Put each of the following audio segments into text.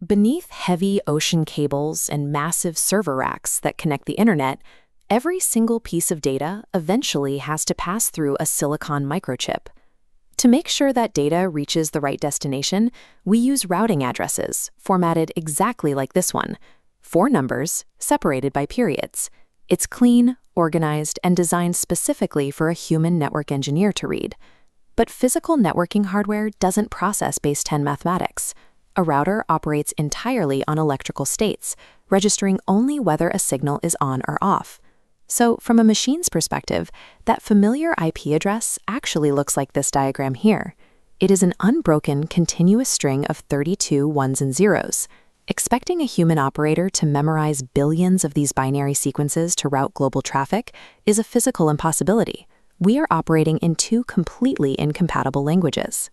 Beneath heavy ocean cables and massive server racks that connect the internet, every single piece of data eventually has to pass through a silicon microchip. To make sure that data reaches the right destination, we use routing addresses, formatted exactly like this one. 4 numbers, separated by periods. It's clean, organized, and designed specifically for a human network engineer to read. But physical networking hardware doesn't process base 10 mathematics. A router operates entirely on electrical states, registering only whether a signal is on or off. So, from a machine's perspective, that familiar IP address actually looks like this diagram here. It is an unbroken, continuous string of 32 ones and zeros. Expecting a human operator to memorize billions of these binary sequences to route global traffic is a physical impossibility. We are operating in 2 completely incompatible languages.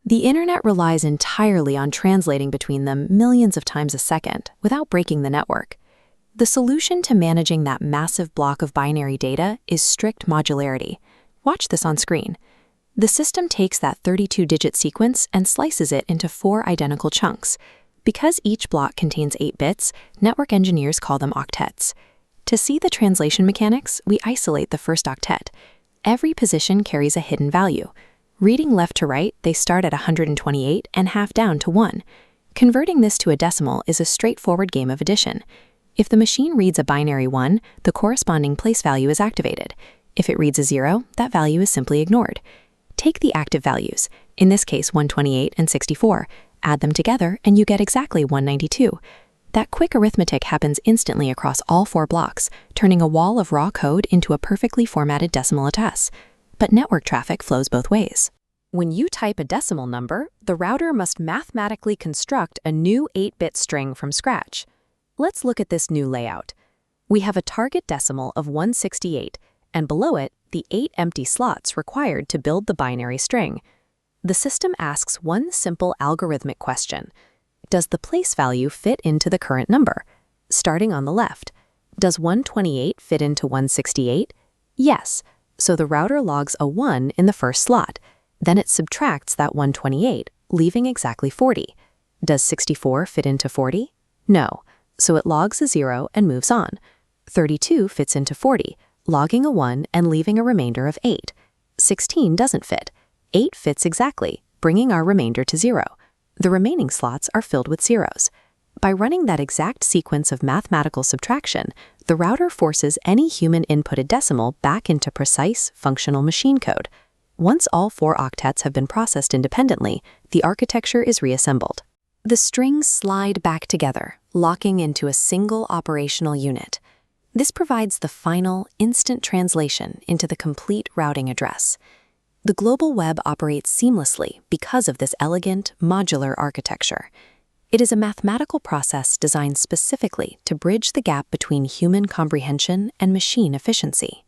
The internet relies entirely on translating between them millions of times a second without breaking the network. The solution to managing that massive block of binary data is strict modularity. Watch this on screen. The system takes that 32-digit sequence and slices it into 4 identical chunks. Because each block contains 8 bits, network engineers call them octets. To see the translation mechanics, we isolate the first octet. Every position carries a hidden value. Reading left to right, they start at 128 and half down to 1. Converting this to a decimal is a straightforward game of addition. If the machine reads a binary 1, the corresponding place value is activated. If it reads a 0, that value is simply ignored. Take the active values, in this case 128 and 64, add them together and you get exactly 192. That quick arithmetic happens instantly across all 4 blocks, turning a wall of raw code into a perfectly formatted decimal attest. But network traffic flows both ways. When you type a decimal number, the router must mathematically construct a new 8-bit string from scratch. Let's look at this new layout. We have a target decimal of 168, and below it, the 8 empty slots required to build the binary string. The system asks one simple algorithmic question. Does the place value fit into the current number? Starting on the left, does 128 fit into 168? Yes. So the router logs a 1 in the first slot. Then it subtracts that 128, leaving exactly 40. Does 64 fit into 40? No. So it logs a 0 and moves on. 32 fits into 40, logging a 1 and leaving a remainder of 8. 16 doesn't fit. 8 fits exactly, bringing our remainder to 0. The remaining slots are filled with zeros. By running that exact sequence of mathematical subtraction, the router forces any human inputted decimal back into precise, functional machine code. Once all 4 octets have been processed independently, the architecture is reassembled. The strings slide back together, locking into a single operational unit. This provides the final, instant translation into the complete routing address. The global web operates seamlessly because of this elegant, modular architecture. It is a mathematical process designed specifically to bridge the gap between human comprehension and machine efficiency.